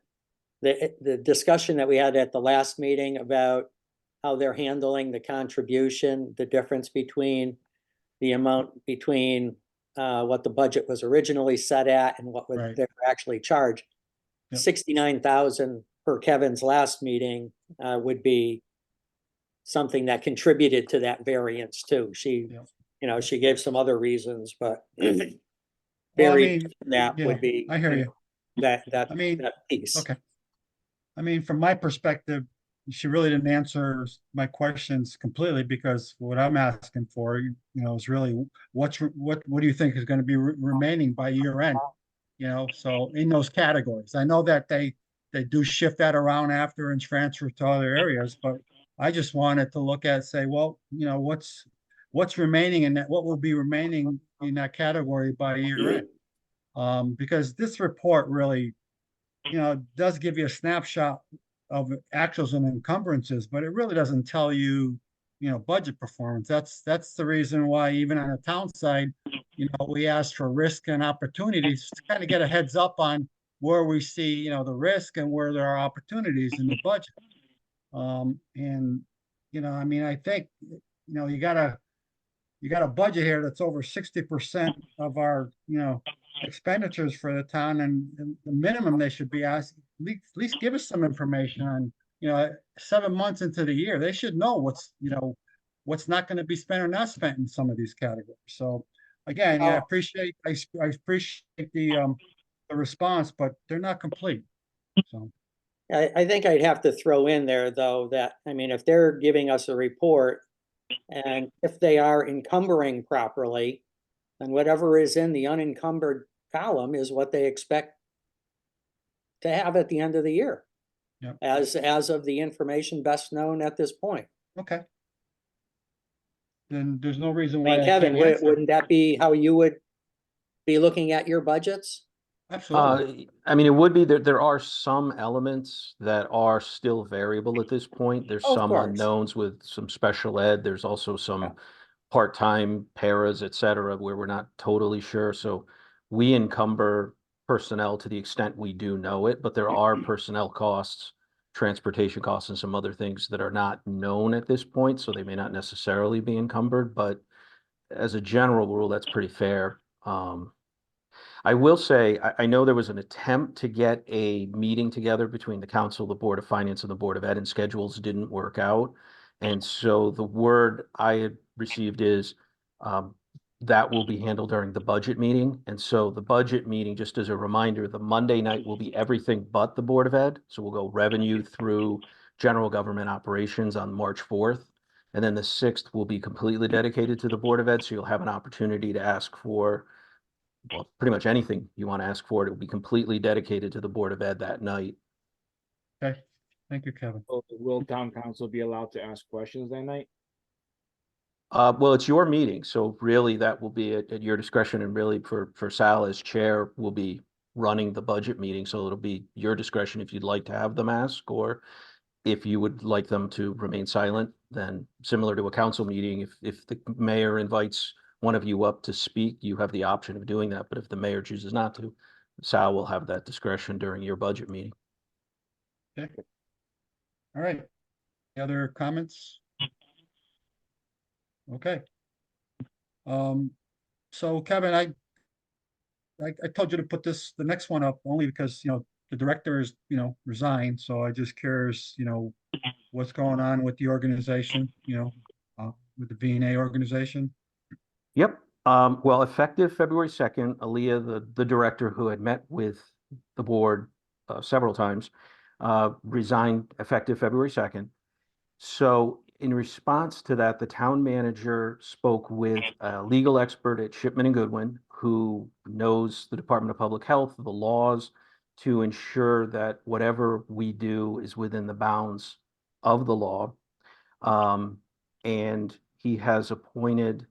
[SPEAKER 5] the discussion that we had at the last meeting about how they're handling the contribution, the difference between the amount between what the budget was originally set at and what
[SPEAKER 2] Right.
[SPEAKER 5] they're actually charged.
[SPEAKER 2] Yep.
[SPEAKER 5] 69,000 per Kevin's last meeting would be something that contributed to that variance too. She,
[SPEAKER 2] Yep.
[SPEAKER 5] she gave some other reasons, but
[SPEAKER 2] Well, I
[SPEAKER 5] buried
[SPEAKER 2] mean,
[SPEAKER 5] in that
[SPEAKER 2] yeah,
[SPEAKER 5] would be.
[SPEAKER 2] I hear you.
[SPEAKER 5] That
[SPEAKER 2] I mean,
[SPEAKER 5] piece.
[SPEAKER 2] okay. I mean, from my perspective, she really didn't answer my questions completely, because what I'm asking for, is really what do you think is going to be remaining by year end? So in those categories, I know that they do shift that around after and transfer to other areas, but I just wanted to look at, say, well, what's remaining in that, what will be remaining in that category by year end? Because this report really, does give you a snapshot of actuals and encumbrances, but it really doesn't tell you, budget performance. That's the reason why even on the town side, we ask for risk and opportunities to kind of get a heads up on where we see, the risk and where there are opportunities in the budget. And, I mean, I think, you got a budget here that's over 60% of our, expenditures for the town, and the minimum they should be asking, at least give us some information on, 7 months into the year, they should know what's not going to be spent or not spent in some of these categories. So again, I appreciate the response, but they're not complete. So
[SPEAKER 5] I think I'd have to throw in there, though, that, I mean, if they're giving us a report and if they are encumbering properly, then whatever is in the unencumbered column is what they expect to have at the end of the year.
[SPEAKER 2] Yep.
[SPEAKER 5] As of the information best known at this point.
[SPEAKER 2] okay. Then there's no reason
[SPEAKER 5] I
[SPEAKER 2] why
[SPEAKER 5] mean,
[SPEAKER 2] I
[SPEAKER 5] Kevin,
[SPEAKER 2] can't answer.
[SPEAKER 5] wouldn't that be how you would be looking at your budgets?
[SPEAKER 2] Absolutely.
[SPEAKER 6] I mean, it would be there are some elements that are still variable at this point. There's
[SPEAKER 5] Of
[SPEAKER 6] some
[SPEAKER 5] course.
[SPEAKER 6] unknowns with some special ed. There's also some part-time paras, et cetera, where we're not totally sure. So we encumber personnel to the extent we do know it, but there are personnel costs, transportation costs, and some other things that are not known at this point. So they may not necessarily be encumbered, but as a general rule, that's pretty fair. I will say, I know there was an attempt to get a meeting together between the council, the Board of Finance, and the Board of Ed, and schedules didn't work out. And so the word I had received is that will be handled during the budget meeting. And so the budget meeting, just as a reminder, the Monday night will be everything but the Board of Ed. So we'll go revenue through general government operations on March 4th. And then the 6th will be completely dedicated to the Board of Ed. So you'll have an opportunity to ask for, well, pretty much anything you want to ask for. It will be completely dedicated to the Board of Ed that night.
[SPEAKER 2] Okay. Thank you, Kevin.
[SPEAKER 1] Will town council be allowed to ask questions that night?
[SPEAKER 6] Well, it's your meeting, so really that will be at your discretion, and really for Sal as chair will be running the budget meeting, so it'll be your discretion if you'd like to have them ask, or if you would like them to remain silent, then similar to a council meeting, if the mayor invites one of you up to speak, you have the option of doing that, but if the mayor chooses not to, Sal will have that discretion during your budget meeting.
[SPEAKER 2] Okay. All right. Any other comments? Okay. So Kevin, I told you to put the next one up only because, the director is, resigned. So I just curious, what's going on with the organization, with the VNA organization.
[SPEAKER 6] Yep. Well, effective February 2nd, Aaliyah, the director who had met with the board several times, resigned effective February 2nd. So in response to that, the town manager spoke with a legal expert at Shipman and Goodwin who knows the Department of Public Health, the laws, to ensure that whatever we do is within the bounds of the law. And he has appointed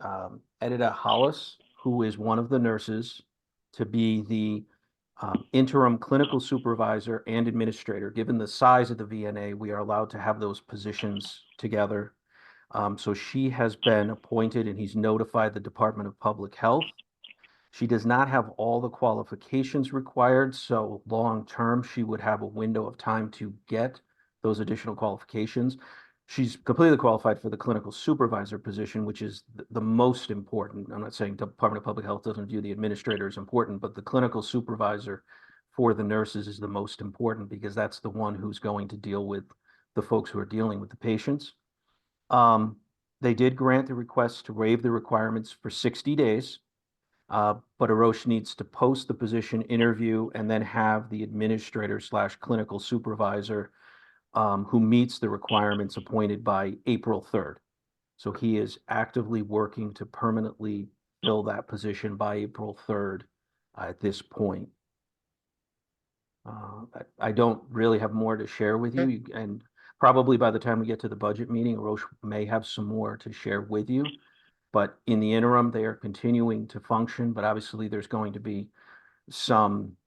[SPEAKER 6] Edita Hollis, who is one of the nurses, to be the interim clinical supervisor and administrator. Given the size of the VNA, we are allowed to have those positions together. So she has been appointed, and he's notified the Department of Public Health. She does not have all the qualifications required, so long-term, she would have a window of time to get those additional qualifications. She's completely qualified for the clinical supervisor position, which is the most important. I'm not saying Department of Public Health doesn't view the administrator as important, but the clinical supervisor for the nurses is the most important because that's the one who's going to deal with the folks who are dealing with the patients. They did grant the request to waive the requirements for 60 days. But Arosh needs to post the position, interview, and then have the administrator / clinical supervisor who meets the requirements appointed by April 3rd. So he is actively working to permanently fill that position by April 3rd at this point. I don't really have more to share with you, and probably by the time we get to the budget meeting, Arosh may have some more to share with you. But in the interim, they are continuing to function, but obviously there's going to be some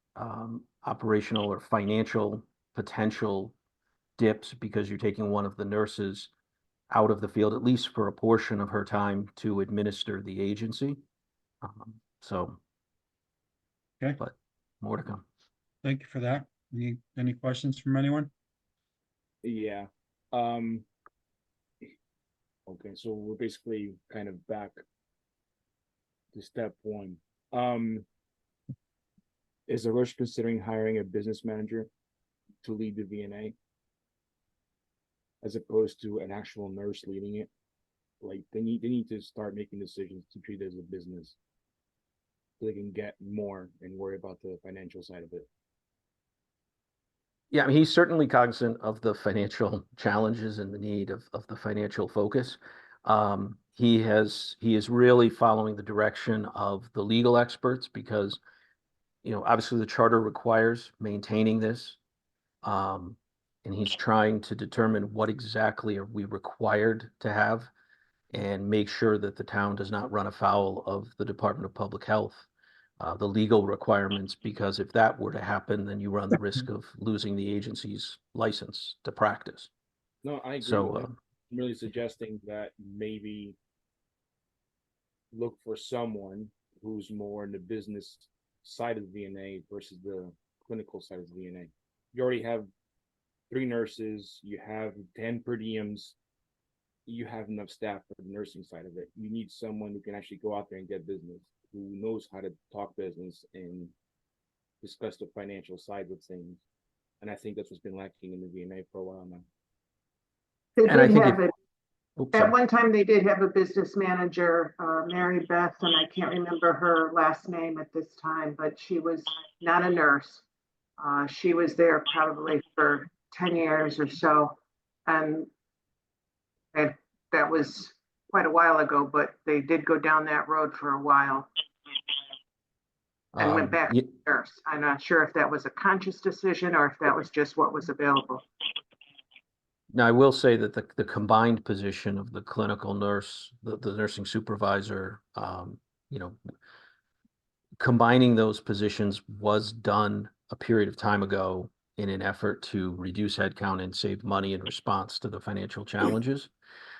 [SPEAKER 6] operational or financial potential dips because you're taking one of the nurses out of the field, at least for a portion of her time to administer the agency.
[SPEAKER 2] Okay.
[SPEAKER 6] But more to come.
[SPEAKER 2] Thank you for that. Any questions from anyone?
[SPEAKER 1] Yeah. Okay, so we're basically kind of back to step one. Is Arosh considering hiring a business manager to lead the VNA as opposed to an actual nurse leading it? Like they need to start making decisions to treat it as a business so they can get more and worry about the financial side of it.
[SPEAKER 6] Yeah, I mean, he's certainly cognizant of the financial challenges and the need of the financial focus. He is really following the direction of the legal experts because, obviously the charter requires maintaining this. And he's trying to determine what exactly are we required to have and make sure that the town does not run afoul of the Department of Public Health, the legal requirements, because if that were to happen, then you run the risk of losing the agency's license to practice.
[SPEAKER 1] No, I agree
[SPEAKER 6] So,
[SPEAKER 1] with that. I'm really suggesting that maybe look for someone who's more in the business side of the VNA versus the clinical side of the VNA. You already have 3 nurses, you have 10 per diems, you have enough staff for the nursing side of it. You need someone who can actually go out there and get business, who knows how to talk business and discuss the financial side of things. And I think that's what's been lacking in the VNA for a while now.
[SPEAKER 8] They
[SPEAKER 6] And I
[SPEAKER 8] did
[SPEAKER 6] think
[SPEAKER 8] have
[SPEAKER 6] if-
[SPEAKER 8] it.
[SPEAKER 6] Oops,
[SPEAKER 8] At
[SPEAKER 6] sorry.
[SPEAKER 8] one time, they did have a business manager, Mary Beth, and I can't remember her last name at this time, but she was not a nurse. She was there probably for 10 years or so. And that was quite a while ago, but they did go down that road for a while and went back
[SPEAKER 6] Ye-
[SPEAKER 8] to nurse. I'm not sure if that was a conscious decision or if that was just what was available.
[SPEAKER 6] Now, I will say that the combined position of the clinical nurse, the nursing supervisor, combining those positions was done a period of time ago in an effort to reduce headcount and save money in response to the financial challenges.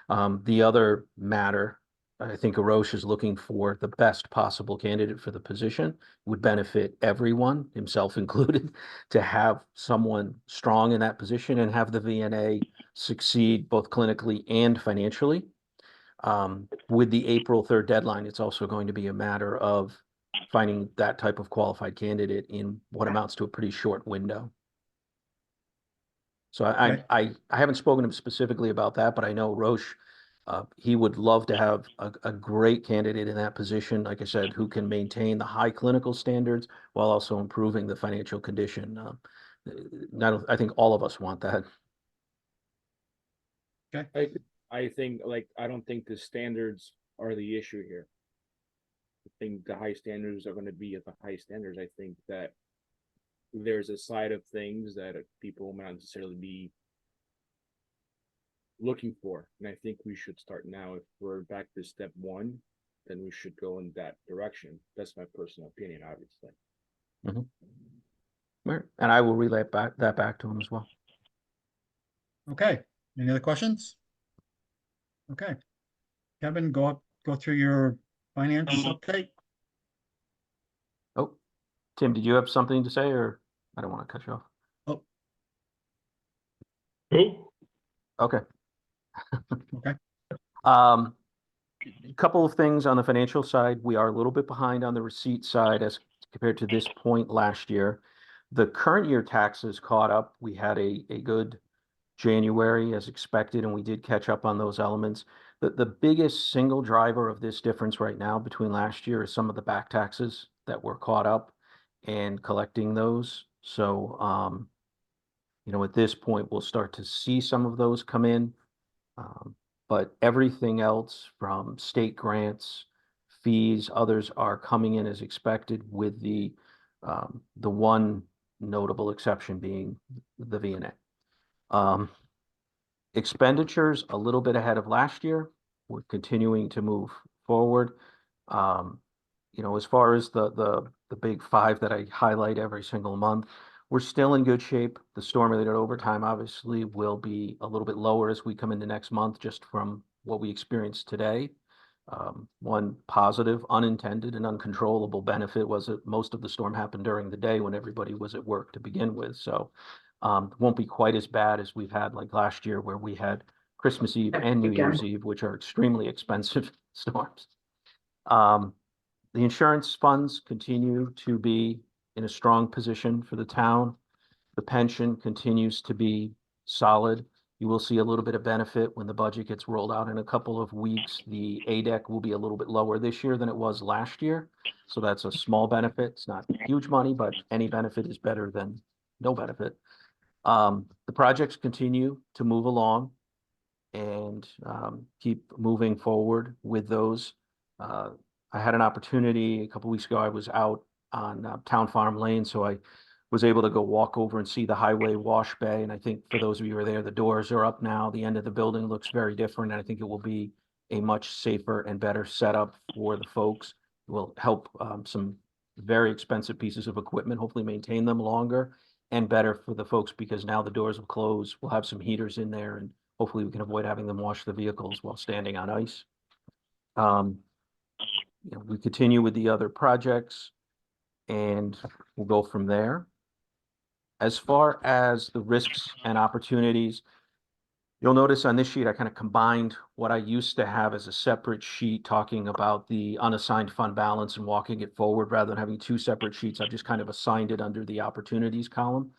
[SPEAKER 6] The other matter, I think Arosh is looking for the best possible candidate for the position, would benefit everyone, himself included, to have someone strong in that position and have the VNA succeed both clinically and financially. With the April 3rd deadline, it's also going to be a matter of finding that type of qualified candidate in what amounts to a pretty short window. So
[SPEAKER 2] Okay.
[SPEAKER 6] I haven't spoken to him specifically about that, but I know Roche, he would love to have a great candidate in that position, like I said, who can maintain the high clinical standards while also improving the financial condition. I think all of us want that.
[SPEAKER 1] I think, I don't think the standards are the issue here. I think the high standards are going to be at the high standards. I think that there's a side of things that people may not necessarily be looking for. And I think we should start now. If we're back to step one, then we should go in that direction. That's my personal opinion, obviously.
[SPEAKER 6] Right. And I will relay that back to him as well.
[SPEAKER 2] Okay, any other questions? Okay. Kevin, go through your finance update.
[SPEAKER 6] Oh, Tim, did you have something to say, or I don't want to cut you off?
[SPEAKER 2] Oh,
[SPEAKER 3] Who?
[SPEAKER 6] Okay.
[SPEAKER 2] okay.
[SPEAKER 6] A couple of things on the financial side. We are a little bit behind on the receipt side as compared to this point last year. The current year taxes caught up. We had a good January as expected, and we did catch up on those elements. The biggest single driver of this difference right now between last year is some of the back taxes that were caught up and collecting those. So, you know, at this point, we'll start to see some of those come in. But everything else from state grants, fees, others are coming in as expected, with the one notable exception being the VNA. Expenditures a little bit ahead of last year. We're continuing to move forward. You know, as far as the big five that I highlight every single month, we're still in good shape. The storm-related overtime obviously will be a little bit lower as we come into next month, just from what we experienced today. One positive, unintended, and uncontrollable benefit was that most of the storm happened during the day when everybody was at work to begin with. So won't be quite as bad as we've had like last year, where we had Christmas Eve and New Year's Eve, which are extremely expensive storms. The insurance funds continue to be in a strong position for the town. The pension continues to be solid. You will see a little bit of benefit when the budget gets rolled out in a couple of weeks. The ADEC will be a little bit lower this year than it was last year. So that's a small benefit. It's not huge money, but any benefit is better than no benefit. The projects continue to move along and keep moving forward with those. I had an opportunity a couple weeks ago. I was out on Town Farm Lane, so I was able to go walk over and see the highway wash bay. And I think for those of you who are there, the doors are up now. The end of the building looks very different. And I think it will be a much safer and better setup for the folks. It will help some very expensive pieces of equipment, hopefully maintain them longer, and better for the folks because now the doors will close. We'll have some heaters in there, and hopefully we can avoid having them wash the vehicles while standing on ice. You know, we continue with the other projects and we'll go from there. As far as the risks and opportunities, you'll notice on this sheet, I kind of combined what I used to have as a separate sheet talking about the unassigned fund balance and walking it forward. Rather than having two separate sheets, I've just kind of assigned it under the opportunities column.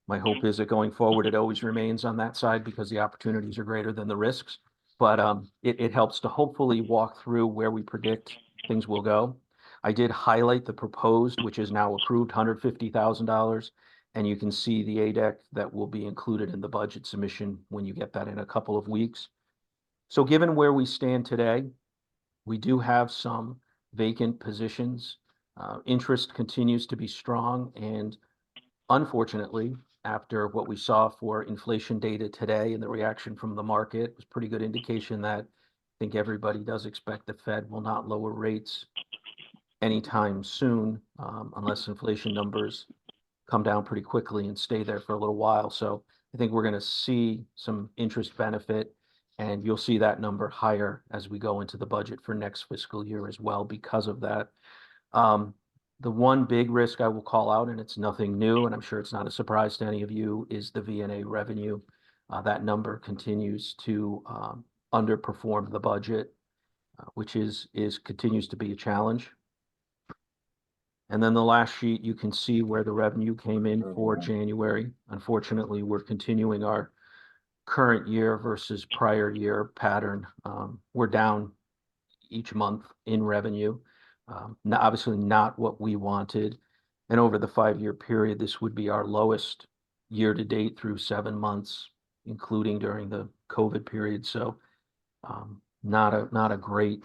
[SPEAKER 6] My hope is that going forward, it always remains on that side because the opportunities are greater than the risks. But it helps to hopefully walk through where we predict things will go. I did highlight the proposed, which is now approved, $150,000. And you can see the ADEC that will be included in the budget submission when you get that in a couple of weeks. So given where we stand today, we do have some vacant positions. Interest continues to be strong. And unfortunately, after what we saw for inflation data today and the reaction from the market, was pretty good indication that I think everybody does expect the Fed will not lower rates anytime soon, unless inflation numbers come down pretty quickly and stay there for a little while. So I think we're going to see some interest benefit, and you'll see that number higher as we go into the budget for next fiscal year as well because of that. The one big risk I will call out, and it's nothing new, and I'm sure it's not a surprise to any of you, is the VNA revenue. That number continues to underperform the budget, which continues to be a challenge. And then the last sheet, you can see where the revenue came in for January. Unfortunately, we're continuing our current year versus prior year pattern. We're down each month in revenue. Obviously not what we wanted. And over the 5-year period, this would be our lowest year to date through 7 months, including during the COVID period. So not a great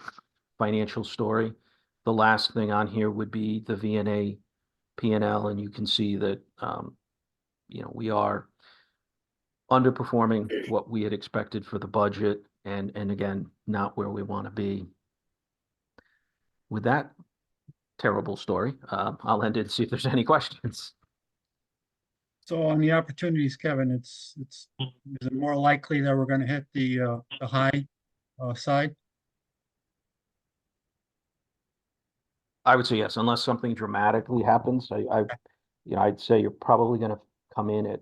[SPEAKER 6] financial story. The last thing on here would be the VNA P&L, and you can see that you know, we are underperforming what we had expected for the budget, and again, not where we want to be. with that terrible story, I'll end it and see if there's any questions.
[SPEAKER 2] So on the opportunities, Kevin, is it more likely that we're gonna hit the high side?
[SPEAKER 6] I would say yes, unless something dramatically happens. I'd say you're probably gonna come in at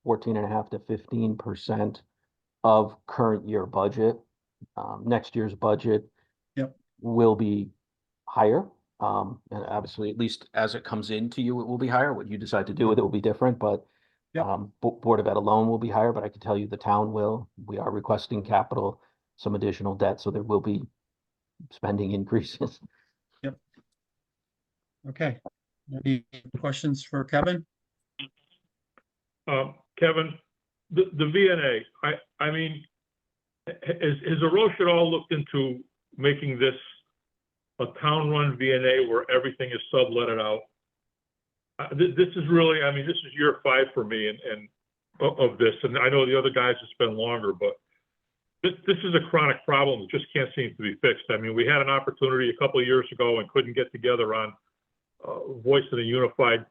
[SPEAKER 6] 14.5 to 15% of current year budget. Next year's budget
[SPEAKER 2] Yep.
[SPEAKER 6] will be higher. And obviously, at least as it comes into you, it will be higher. What you decide to do with it will be different, but
[SPEAKER 2] Yep.
[SPEAKER 6] Board of Ed alone will be higher, but I can tell you the town will. We are requesting capital, some additional debt, so there will be spending increases.
[SPEAKER 2] Okay. Any questions for Kevin?
[SPEAKER 3] Kevin, the VNA, I mean, has Arosh at all looked into making this a town-run VNA where everything is subletted out? This is really, I mean, this is year 5 for me and of this, and I know the other guys it's been longer, but this is a chronic problem that just can't seem to be fixed. I mean, we had an opportunity a couple of years ago and couldn't get together on voice in a unified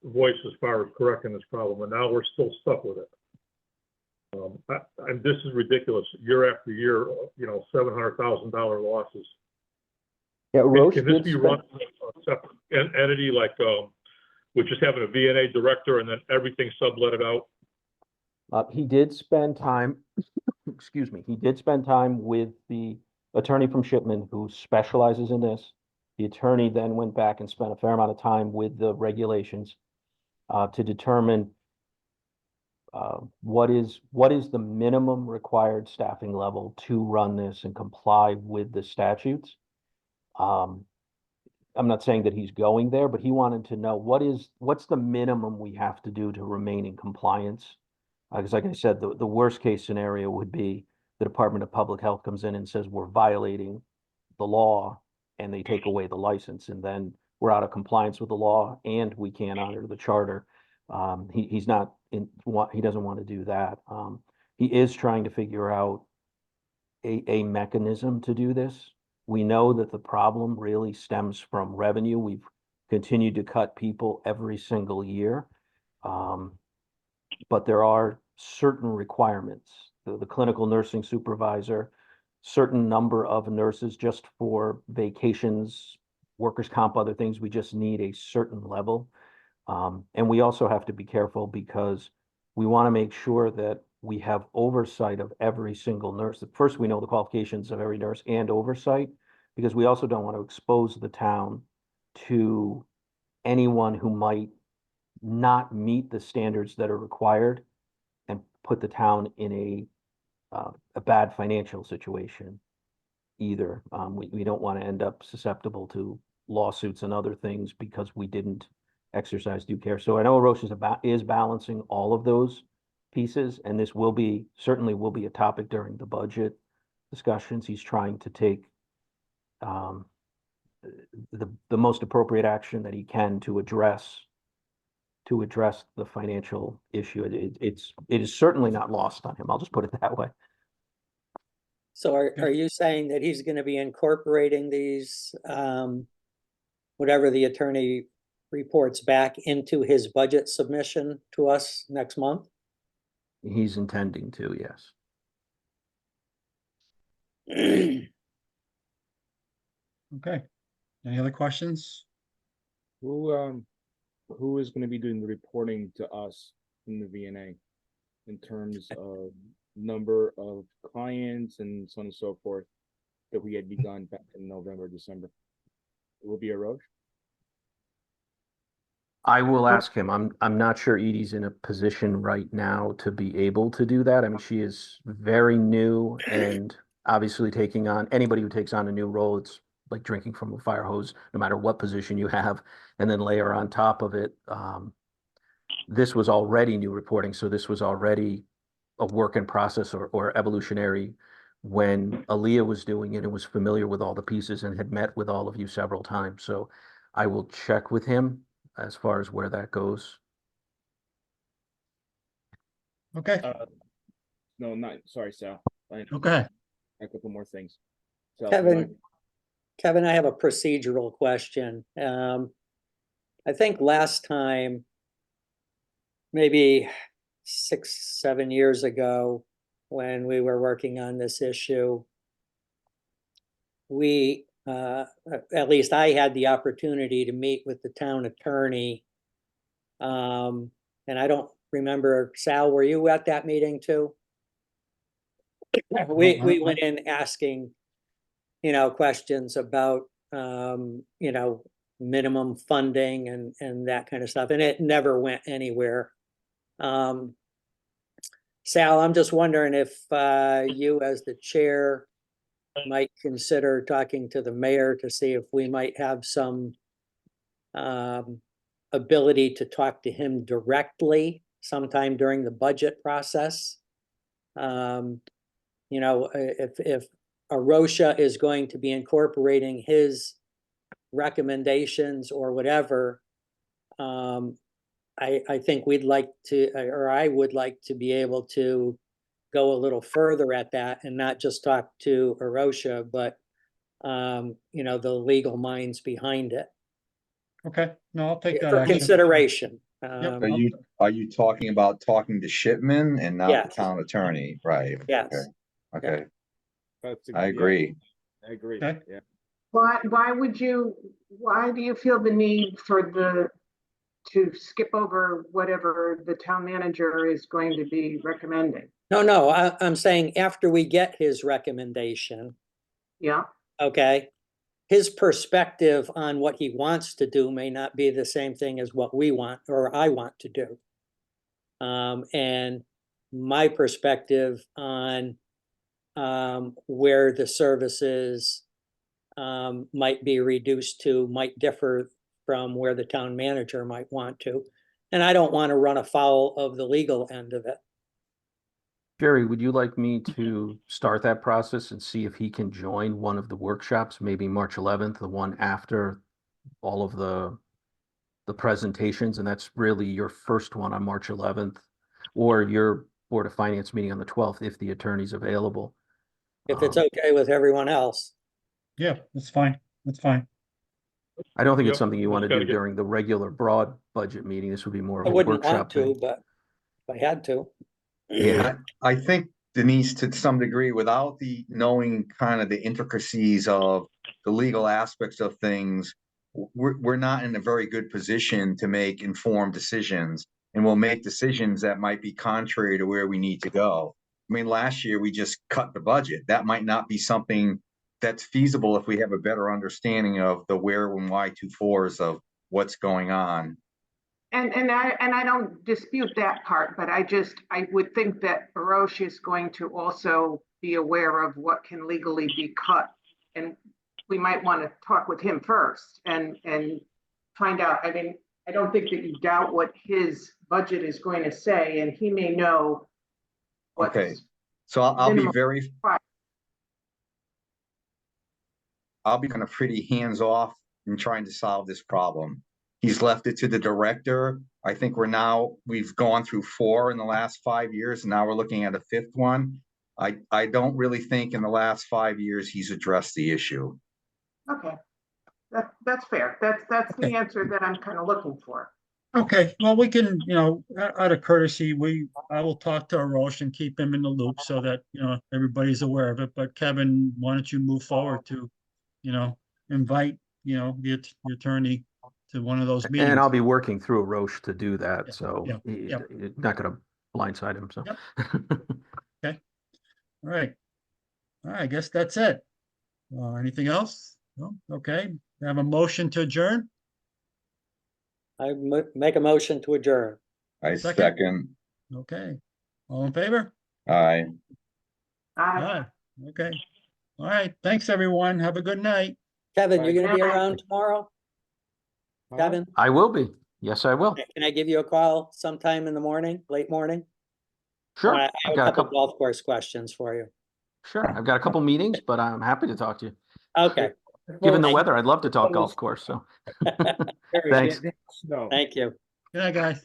[SPEAKER 3] voice as far as correcting this problem, and now we're still stuck with it. And this is ridiculous. Year after year, $700,000 losses.
[SPEAKER 6] Yeah, Roche
[SPEAKER 3] Can this
[SPEAKER 6] did
[SPEAKER 3] be
[SPEAKER 6] spend-
[SPEAKER 3] run as a separate entity, like with just having a VNA director and then everything subletted out?
[SPEAKER 6] He did spend time, excuse me, he did spend time with the attorney from Shipman who specializes in this. The attorney then went back and spent a fair amount of time with the regulations to determine what is the minimum required staffing level to run this and comply with the statutes. I'm not saying that he's going there, but he wanted to know what's the minimum we have to do to remain in compliance. Because like I said, the worst case scenario would be the Department of Public Health comes in and says we're violating the law and they take away the license, and then we're out of compliance with the law and we can't honor the charter. He doesn't want to do that. He is trying to figure out a mechanism to do this. We know that the problem really stems from revenue. We've continued to cut people every single year. But there are certain requirements. The clinical nursing supervisor, certain number of nurses just for vacations, workers' comp, other things, we just need a certain level. And we also have to be careful because we want to make sure that we have oversight of every single nurse. First, we know the qualifications of every nurse and oversight, because we also don't want to expose the town to anyone who might not meet the standards that are required and put the town in a bad financial situation either. We don't want to end up susceptible to lawsuits and other things because we didn't exercise due care. So I know Roche is balancing all of those pieces, and this certainly will be a topic during the budget discussions. He's trying to take the most appropriate action that he can to address the financial issue. It is certainly not lost on him. I'll just put it that way.
[SPEAKER 5] So are you saying that he's gonna be incorporating these, whatever the attorney reports back into his budget submission to us next month?
[SPEAKER 6] He's intending to, yes.
[SPEAKER 2] Okay. Any other questions?
[SPEAKER 1] Who is going to be doing the reporting to us in the VNA in terms of number of clients and so on and so forth that we had begun back in November, December? It will be Arosh?
[SPEAKER 6] I will ask him. I'm not sure Edie's in a position right now to be able to do that. I mean, she is very new, and obviously taking on anybody who takes on a new role, it's like drinking from a fire hose, no matter what position you have, and then layer on top of it. This was already new reporting, so this was already a work in process or evolutionary when Aaliyah was doing it and was familiar with all the pieces and had met with all of you several times. So I will check with him as far as where that goes.
[SPEAKER 2] Okay,
[SPEAKER 1] No, not, sorry, Sal.
[SPEAKER 2] okay.
[SPEAKER 1] A couple more things. So,
[SPEAKER 5] Kevin, Kevin, I have a procedural question. I think last time, maybe 6, 7 years ago, when we were working on this issue, we, at least I had the opportunity to meet with the town attorney. And I don't remember, Sal, were you at that meeting too? We went in asking, questions about, minimum funding and that kind of stuff, and it never went anywhere. Sal, I'm just wondering if you as the chair might consider talking to the mayor to see if we might have some ability to talk to him directly sometime during the budget process. If Arosha is going to be incorporating his recommendations or whatever, I think we'd like to, or I would like to be able to go a little further at that and not just talk to Arosha, but the legal minds behind it
[SPEAKER 2] Okay, no, I'll take that
[SPEAKER 5] for
[SPEAKER 2] action.
[SPEAKER 5] consideration.
[SPEAKER 2] Yep.
[SPEAKER 4] Are you talking about talking to Shipman and not
[SPEAKER 5] Yes.
[SPEAKER 4] the town attorney? Right.
[SPEAKER 5] Yes.
[SPEAKER 4] Okay,
[SPEAKER 1] That's
[SPEAKER 4] I
[SPEAKER 1] yeah,
[SPEAKER 4] agree.
[SPEAKER 1] I agree.
[SPEAKER 2] Okay.
[SPEAKER 1] Yeah.
[SPEAKER 8] Why do you feel the need to skip over whatever the town manager is going to be recommending?
[SPEAKER 5] No, I'm saying after we get his recommendation,
[SPEAKER 8] Yeah,
[SPEAKER 5] okay, his perspective on what he wants to do may not be the same thing as what we want or I want to do. And my perspective on where the services might be reduced to might differ from where the town manager might want to. And I don't want to run afoul of the legal end of it.
[SPEAKER 6] Jerry, would you like me to start that process and see if he can join one of the workshops, maybe March 11th, the one after all of the presentations, and that's really your first one on March 11th, or your Board of Finance meeting on the 12th, if the attorney's available.
[SPEAKER 5] If it's okay with everyone else.
[SPEAKER 2] Yeah, that's fine. That's fine.
[SPEAKER 6] I don't think it's
[SPEAKER 3] Yep,
[SPEAKER 6] something you
[SPEAKER 3] just
[SPEAKER 6] want to
[SPEAKER 3] gotta
[SPEAKER 6] do
[SPEAKER 3] get-
[SPEAKER 6] during the regular broad budget meeting. This would be more of
[SPEAKER 5] I
[SPEAKER 6] a
[SPEAKER 5] wouldn't want
[SPEAKER 6] workshop
[SPEAKER 5] to,
[SPEAKER 6] thing.
[SPEAKER 5] but if I had to.
[SPEAKER 6] Yeah,
[SPEAKER 4] I think Denise, to some degree, without the knowing kind of the intricacies of the legal aspects of things, we're not in a very good position to make informed decisions. And we'll make decisions that might be contrary to where we need to go. I mean, last year we just cut the budget. That might not be something that's feasible if we have a better understanding of the where and why 2/4s of what's going on.
[SPEAKER 8] and I don't dispute that part, but I would think that Barosh is going to also be aware of what can legally be cut. And we might want to talk with him first and find out. I mean, I don't think that you doubt what his budget is going to say, and he may know what's.
[SPEAKER 4] Okay. So I'll be
[SPEAKER 8] minimum
[SPEAKER 4] very,
[SPEAKER 8] price.
[SPEAKER 4] I'll be kind of pretty hands-off in trying to solve this problem. He's left it to the director. I think we've gone through 4 in the last 5 years, and now we're looking at a 5th one. I don't really think in the last 5 years he's addressed the issue.
[SPEAKER 8] Okay, that's fair. That's the
[SPEAKER 2] Okay.
[SPEAKER 8] answer that I'm kind of looking for.
[SPEAKER 2] Okay, well, we can, out of courtesy, I will talk to Arosh and keep him in the loop so that, everybody's aware of it. But Kevin, why don't you move forward to, invite, the attorney to one of those meetings?
[SPEAKER 6] and I'll be working through a Roche to do that,
[SPEAKER 2] Yeah,
[SPEAKER 6] so
[SPEAKER 2] yeah, yeah.
[SPEAKER 6] you're not going to blindside him, so.
[SPEAKER 2] Yep. All right. All right, I guess that's it. Anything else? No? Okay, have a motion to adjourn?
[SPEAKER 5] I make a motion to adjourn.
[SPEAKER 4] I
[SPEAKER 2] Second.
[SPEAKER 4] second.
[SPEAKER 2] Okay, all in favor?
[SPEAKER 4] Aye.
[SPEAKER 2] Aye. Okay. All right, thanks, everyone. Have a good night.
[SPEAKER 5] Kevin, you're gonna be
[SPEAKER 8] Bye.
[SPEAKER 5] around tomorrow?
[SPEAKER 1] Huh?
[SPEAKER 5] Kevin,
[SPEAKER 6] I will be. Yes, I will.
[SPEAKER 5] can I give you a call sometime in the morning, late morning?
[SPEAKER 6] Sure.
[SPEAKER 5] I
[SPEAKER 6] I've
[SPEAKER 5] have a
[SPEAKER 6] got a
[SPEAKER 5] couple
[SPEAKER 6] couple,
[SPEAKER 5] golf course questions for you.
[SPEAKER 6] sure. I've got a couple meetings, but I'm happy to talk to you.
[SPEAKER 5] Okay.
[SPEAKER 6] Given the
[SPEAKER 5] Well,
[SPEAKER 6] weather, I'd love to talk golf course, so.
[SPEAKER 5] very
[SPEAKER 6] Thanks.
[SPEAKER 5] good.
[SPEAKER 1] No.
[SPEAKER 5] Thank you.
[SPEAKER 2] Good night, guys.